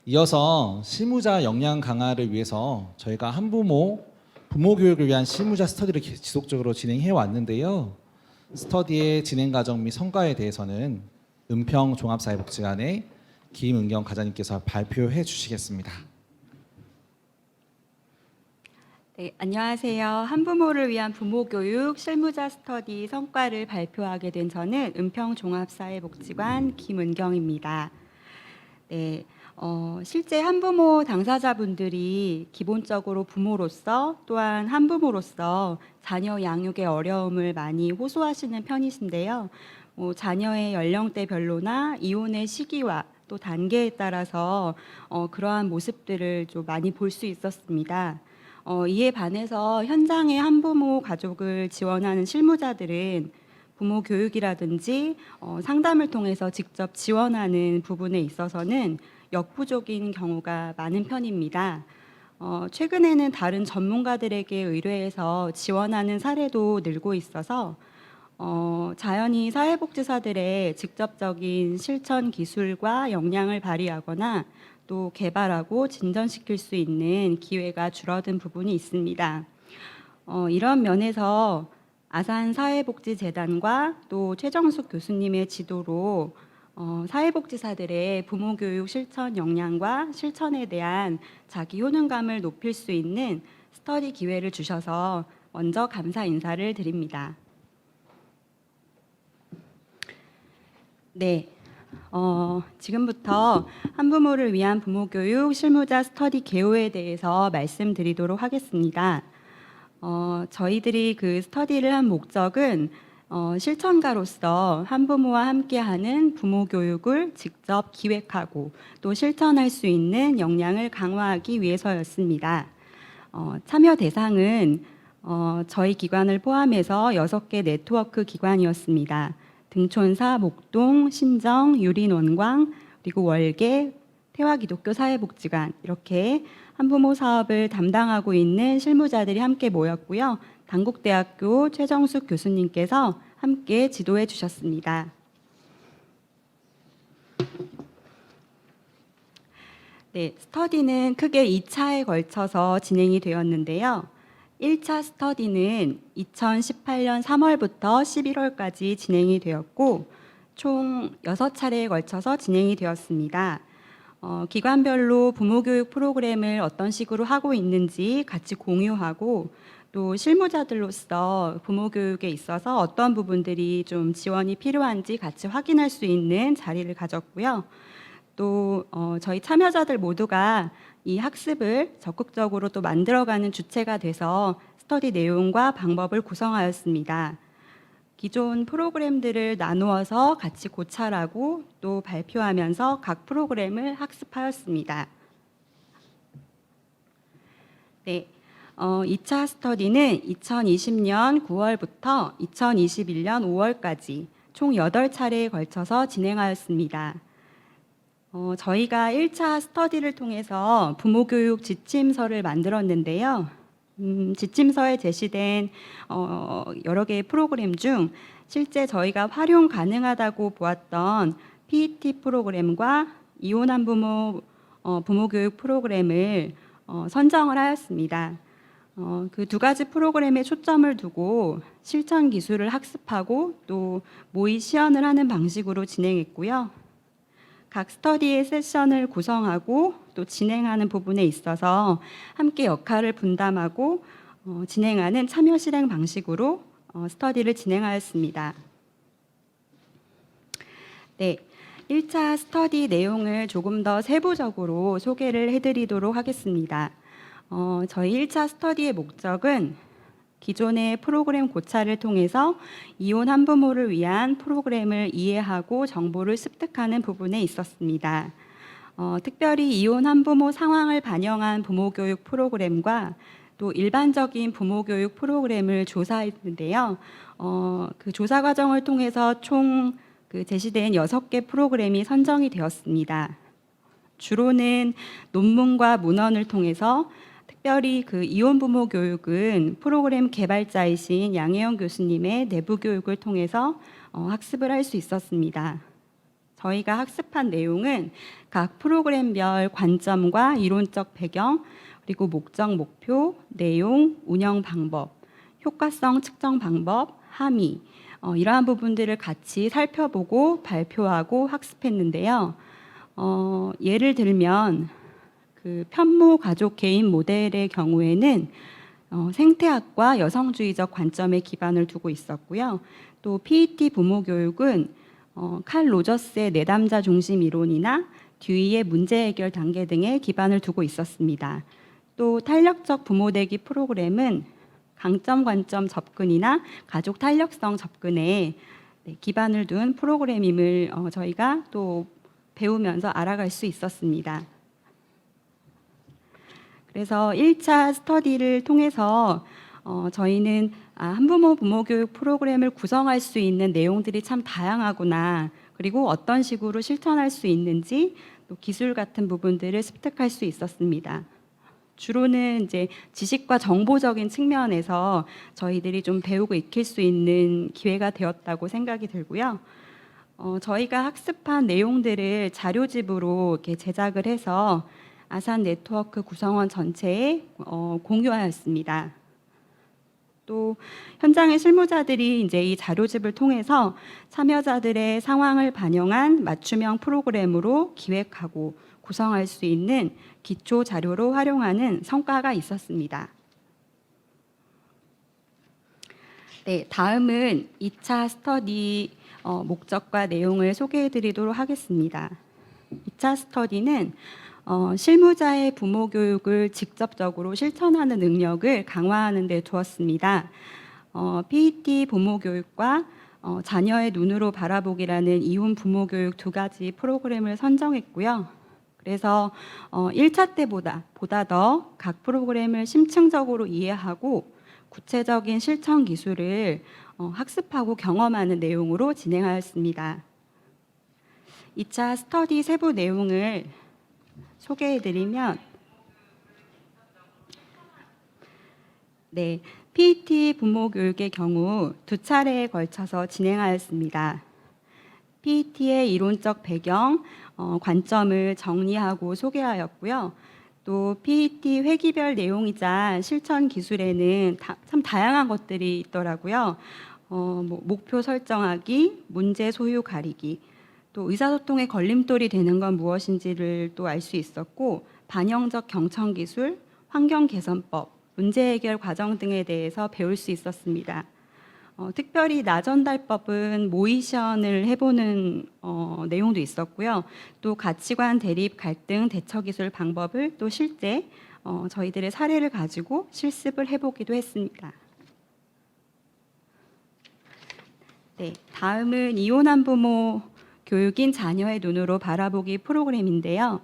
이어서 실무자 역량 강화를 위해서 저희가 부모 교육을 위한 실무자 스터디를 지속적으로 진행해 왔는데요. 스터디의 진행 과정 및 성과에 대해서는 은평 종합사회복지관의 김은경 과장님께서 발표해 주시겠습니다. 네, 안녕하세요. 한부모를 위한 부모교육 실무자 스터디 성과를 발표하게 된 저는 은평종합사회복지관 김은경입니다. 네, 실제 한부모 당사자분들이 기본적으로 부모로서 또한 한부모로서 자녀 양육의 어려움을 많이 호소하시는 편이신데요. 자녀의 연령대별로나 이혼의 시기와 또 단계에 따라서 그러한 모습들을 좀 많이 볼 수 있었습니다. 이에 반해서 현장의 한부모 가족을 지원하는 실무자들은 부모 교육이라든지 상담을 통해서 직접 지원하는 부분에 있어서는 역부족인 경우가 많은 편입니다. 최근에는 다른 전문가들에게 의뢰해서 지원하는 사례도 늘고 있어서 자연히 사회복지사들의 직접적인 실천 기술과 역량을 발휘하거나 또 개발하고 진전시킬 수 있는 기회가 줄어든 부분이 있습니다. 이런 면에서 아산사회복지재단과 또 최정숙 교수님의 지도로 사회복지사들의 부모교육 실천 역량과 실천에 대한 자기 효능감을 높일 수 있는 스터디 기회를 주셔서 먼저 감사 인사를 드립니다. 네. 지금부터 한부모를 위한 부모교육 실무자 스터디 개요에 대해서 말씀드리도록 하겠습니다. 저희들이 그 스터디를 한 목적은 실천가로서 한부모와 함께하는 부모교육을 직접 기획하고 또 실천할 수 있는 역량을 강화하기 위해서였습니다. 참여 대상은 저희 기관을 포함해서 6개 네트워크 기관이었습니다. 등촌사, 목동, 신정, 유린원광, 그리고 월계, 태화기독교사회복지관 이렇게 한부모 사업을 담당하고 있는 실무자들이 함께 모였고요. 단국대학교 최정숙 교수님께서 함께 지도해 주셨습니다. 네, 스터디는 크게 2차에 걸쳐서 진행이 되었는데요. 1차 스터디는 2018년 3월부터 11월까지 진행이 되었고 총 6차례에 걸쳐서 진행이 되었습니다. 기관별로 부모교육 프로그램을 어떤 식으로 하고 있는지 같이 공유하고 또 실무자들로서 부모교육에 있어서 어떤 부분들이 좀 지원이 필요한지 같이 확인할 수 있는 자리를 가졌고요. 또 저희 참여자들 모두가 이 학습을 적극적으로 또 만들어가는 주체가 돼서 스터디 내용과 방법을 구성하였습니다. 기존 프로그램들을 나누어서 같이 고찰하고 또 발표하면서 각 프로그램을 학습하였습니다. 네, 2차 스터디는 2020년 9월부터 2021년 5월까지 총 8차례에 걸쳐서 진행하였습니다. 저희가 1차 스터디를 통해서 부모교육 지침서를 만들었는데요. 지침서에 제시된 여러 개의 프로그램 중 실제 저희가 활용 가능하다고 보았던 PET 프로그램과 이혼 한부모 부모교육 프로그램을 선정을 하였습니다. 그 두 가지 프로그램에 초점을 두고 실천 기술을 학습하고 또 모의 시연을 하는 방식으로 진행했고요. 각 스터디의 세션을 구성하고 또 진행하는 부분에 있어서 함께 역할을 분담하고 진행하는 참여 실행 방식으로 스터디를 진행하였습니다. 네, 1차 스터디 내용을 조금 더 세부적으로 소개를 해드리도록 하겠습니다. 저희 1차 스터디의 목적은 기존의 프로그램 고찰을 통해서 이혼 한부모를 위한 프로그램을 이해하고 정보를 습득하는 부분에 있었습니다. 특별히 이혼 한부모 상황을 반영한 부모교육 프로그램과 또 일반적인 부모교육 프로그램을 조사했는데요. 그 조사 과정을 통해서 총 제시된 6개 프로그램이 선정이 되었습니다. 주로는 논문과 문헌을 통해서 특별히 그 이혼 부모 교육은 프로그램 개발자이신 양혜영 교수님의 내부 교육을 통해서 학습을 할 수 있었습니다. 저희가 학습한 내용은 각 프로그램별 관점과 이론적 배경, 그리고 목적, 목표, 내용, 운영 방법, 효과성 측정 방법, 함의, 이러한 부분들을 같이 살펴보고 발표하고 학습했는데요. 예를 들면 그 편모 가족 개인 모델의 경우에는 생태학과 여성주의적 관점에 기반을 두고 있었고요. 또 PET 부모 교육은 칼 로저스의 내담자 중심 이론이나 듀이의 문제 해결 단계 등에 기반을 두고 있었습니다. 또 탄력적 부모 되기 프로그램은 강점 관점 접근이나 가족 탄력성 접근에 기반을 둔 프로그램임을 저희가 또 배우면서 알아갈 수 있었습니다. 그래서 1차 스터디를 통해서 저희는 한부모 부모교육 프로그램을 구성할 수 있는 내용들이 참 다양하구나, 그리고 어떤 식으로 실천할 수 있는지, 또 기술 같은 부분들을 습득할 수 있었습니다. 주로는 이제 지식과 정보적인 측면에서 저희들이 좀 배우고 익힐 수 있는 기회가 되었다고 생각이 들고요. 저희가 학습한 내용들을 자료집으로 이렇게 제작을 해서 아산 네트워크 구성원 전체에 공유하였습니다. 또 현장의 실무자들이 이제 이 자료집을 통해서 참여자들의 상황을 반영한 맞춤형 프로그램으로 기획하고 구성할 수 있는 기초 자료로 활용하는 성과가 있었습니다. 네, 다음은 2차 스터디 목적과 내용을 소개해 드리도록 하겠습니다. 2차 스터디는 실무자의 부모 교육을 직접적으로 실천하는 능력을 강화하는 데 두었습니다. PET 부모 교육과 자녀의 눈으로 바라보기라는 이혼 부모 교육 두 가지 프로그램을 선정했고요. 그래서 1차 때보다 더 각 프로그램을 심층적으로 이해하고 구체적인 실천 기술을 학습하고 경험하는 내용으로 진행하였습니다. 2차 스터디 세부 내용을 소개해드리면, 네, PET 부모 교육의 경우 두 차례에 걸쳐서 진행하였습니다. PET의 이론적 배경, 관점을 정리하고 소개하였고요. 또 PET 회기별 내용이자 실천 기술에는 참 다양한 것들이 있더라고요. 목표 설정하기, 문제 소유 가리기, 또 의사소통의 걸림돌이 되는 건 무엇인지를 또 알 수 있었고, 반영적 경청 기술, 환경 개선법, 문제 해결 과정 등에 대해서 배울 수 있었습니다. 특별히 나전달법은 모의시연을 해보는 내용도 있었고요. 또 가치관 대립 갈등 대처 기술 방법을 또 실제 저희들의 사례를 가지고 실습을 해보기도 했습니다. 네, 다음은 이혼한 부모 교육인 자녀의 눈으로 바라보기 프로그램인데요.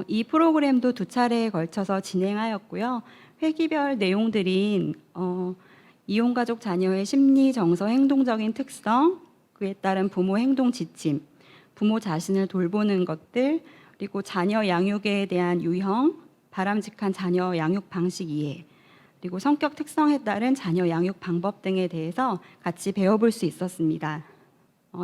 이 프로그램도 두 차례에 걸쳐서 진행하였고요. 회기별 내용들인 이혼가족 자녀의 심리, 정서, 행동적인 특성, 그에 따른 부모 행동 지침, 부모 자신을 돌보는 것들, 그리고 자녀 양육에 대한 유형, 바람직한 자녀 양육 방식 이해, 그리고 성격 특성에 따른 자녀 양육 방법 등에 대해서 같이 배워볼 수 있었습니다.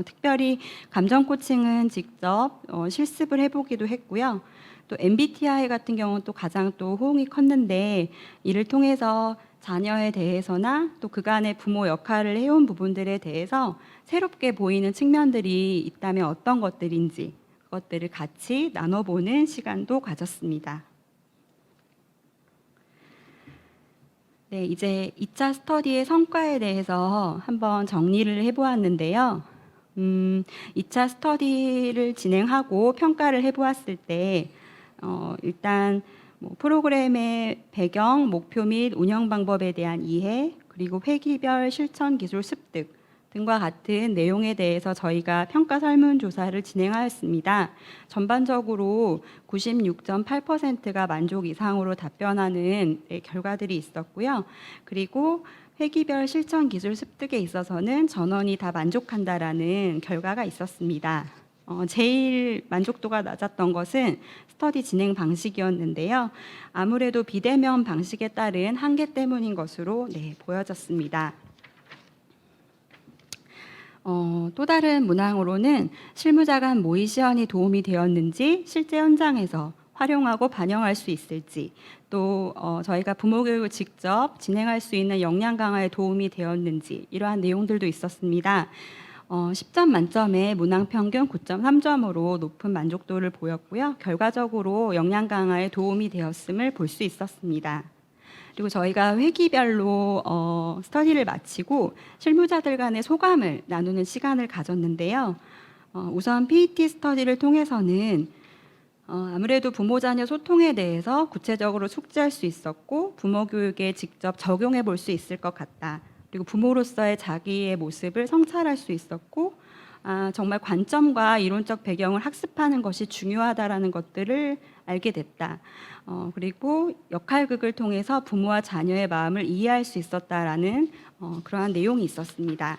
특별히 감정 코칭은 직접 실습을 해보기도 했고요. 또 MBTI 같은 경우는 또 가장 또 호응이 컸는데, 이를 통해서 자녀에 대해서나 또 그간의 부모 역할을 해온 부분들에 대해서 새롭게 보이는 측면들이 있다면 어떤 것들인지 그것들을 같이 나눠보는 시간도 가졌습니다. 네, 이제 2차 스터디의 성과에 대해서 한번 정리를 해보았는데요. 2차 스터디를 진행하고 평가를 해보았을 때 일단 프로그램의 배경, 목표 및 운영 방법에 대한 이해, 그리고 회기별 실천 기술 습득 등과 같은 내용에 대해서 저희가 평가 설문조사를 진행하였습니다. 전반적으로 96.8%가 만족 이상으로 답변하는 결과들이 있었고요. 그리고 회기별 실천 기술 습득에 있어서는 전원이 다 만족한다라는 결과가 있었습니다. 제일 만족도가 낮았던 것은 스터디 진행 방식이었는데요. 아무래도 비대면 방식에 따른 한계 때문인 것으로 보여졌습니다. 또 다른 문항으로는 실무자 간 모의 시연이 도움이 되었는지, 실제 현장에서 활용하고 반영할 수 있을지, 또 저희가 부모 교육을 직접 진행할 수 있는 역량 강화에 도움이 되었는지, 이러한 내용들도 있었습니다. 10점 만점에 문항 평균 9.3점으로 높은 만족도를 보였고요. 결과적으로 역량 강화에 도움이 되었음을 볼 수 있었습니다. 그리고 저희가 회기별로 스터디를 마치고 실무자들 간의 소감을 나누는 시간을 가졌는데요. 우선 PET 스터디를 통해서는 아무래도 부모 자녀 소통에 대해서 구체적으로 숙지할 수 있었고, 부모 교육에 직접 적용해 볼 수 있을 것 같다. 그리고 부모로서의 자기의 모습을 성찰할 수 있었고, 정말 관점과 이론적 배경을 학습하는 것이 중요하다라는 것들을 알게 됐다. 그리고 역할극을 통해서 부모와 자녀의 마음을 이해할 수 있었다라는 그러한 내용이 있었습니다.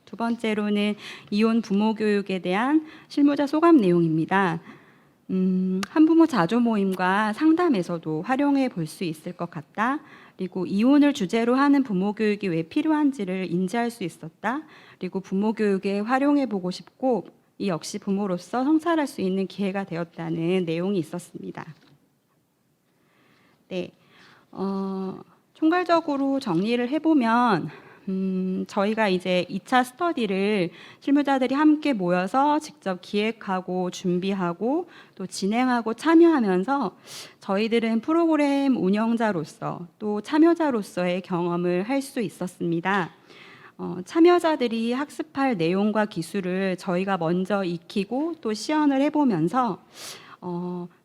두 번째로는 이혼 부모 교육에 대한 실무자 소감 내용입니다. 한부모 자조 모임과 상담에서도 활용해 볼 수 있을 것 같다. 그리고 이혼을 주제로 하는 부모 교육이 왜 필요한지를 인지할 수 있었다. 그리고 부모 교육에 활용해 보고 싶고, 이 역시 부모로서 성찰할 수 있는 기회가 되었다는 내용이 있었습니다. 네, 총괄적으로 정리를 해보면 저희가 이제 2차 스터디를 실무자들이 함께 모여서 직접 기획하고 준비하고 또 진행하고 참여하면서 저희들은 프로그램 운영자로서 또 참여자로서의 경험을 할 수 있었습니다. 참여자들이 학습할 내용과 기술을 저희가 먼저 익히고 또 시연을 해보면서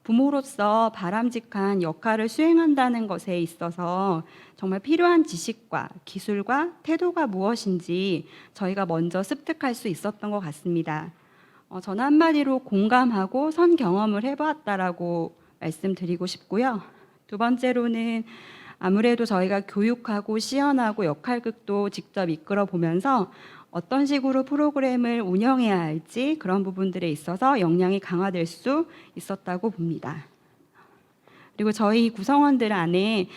부모로서 바람직한 역할을 수행한다는 것에 있어서 정말 필요한 지식과 기술과 태도가 무엇인지 저희가 먼저 습득할 수 있었던 것 같습니다. 저는 한마디로 공감하고 선 경험을 해보았다라고 말씀드리고 싶고요. 두 번째로는 아무래도 저희가 교육하고 시연하고 역할극도 직접 이끌어 보면서 어떤 식으로 프로그램을 운영해야 할지 그런 부분들에 있어서 역량이 강화될 수 있었다고 봅니다. 그리고 저희 구성원들 안에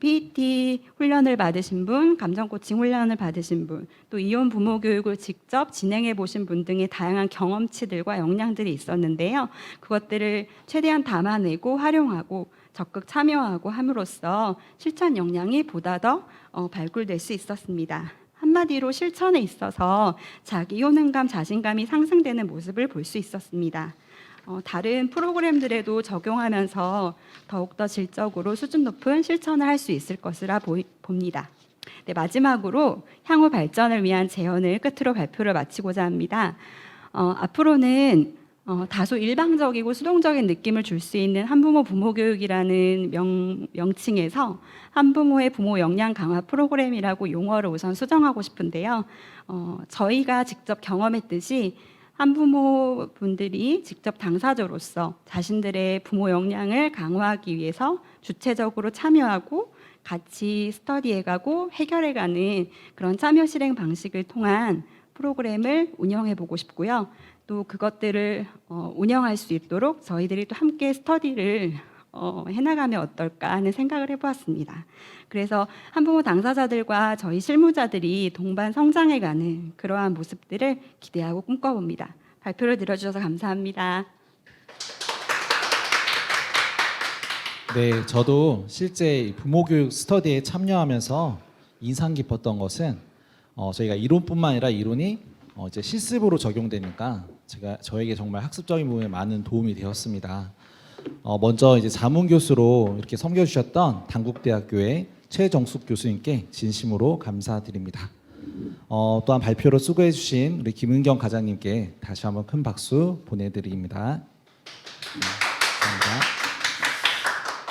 PET 훈련을 받으신 분, 감정 코칭 훈련을 받으신 분, 또 이혼 부모 교육을 직접 진행해 보신 분 등의 다양한 경험치들과 역량들이 있었는데요. 그것들을 최대한 담아내고 활용하고 적극 참여하고 함으로써 실천 역량이 보다 더 발굴될 수 있었습니다. 한마디로 실천에 있어서 자기 효능감, 자신감이 상승되는 모습을 볼 수 있었습니다. 다른 프로그램들에도 적용하면서 더욱더 질적으로 수준 높은 실천을 할 수 있을 것이라 봅니다. 네, 마지막으로 향후 발전을 위한 제언을 끝으로 발표를 마치고자 합니다. 앞으로는 다소 일방적이고 수동적인 느낌을 줄 수 있는 한부모 부모 교육이라는 명칭에서 한부모의 부모 역량 강화 프로그램이라고 용어를 우선 수정하고 싶은데요. 저희가 직접 경험했듯이 한부모분들이 직접 당사자로서 자신들의 부모 역량을 강화하기 위해서 주체적으로 참여하고 같이 스터디해가고 해결해가는 그런 참여 실행 방식을 통한 프로그램을 운영해보고 싶고요. 또 그것들을 운영할 수 있도록 저희들이 또 함께 스터디를 해나가면 어떨까 하는 생각을 해보았습니다. 그래서 한부모 당사자들과 저희 실무자들이 동반 성장해가는 그러한 모습들을 기대하고 꿈꿔봅니다. 발표를 들어주셔서 감사합니다. 네, 저도 실제 부모 교육 스터디에 참여하면서 인상 깊었던 것은 저희가 이론뿐만 아니라 이론이 이제 실습으로 적용되니까 저에게 정말 학습적인 부분에 많은 도움이 되었습니다. 먼저 이제 자문 교수로 이렇게 섬겨주셨던 단국대학교의 최정숙 교수님께 진심으로 감사드립니다. 또한 발표로 수고해주신 우리 김은경 과장님께 다시 한번 큰 박수 보내드립니다. 감사합니다.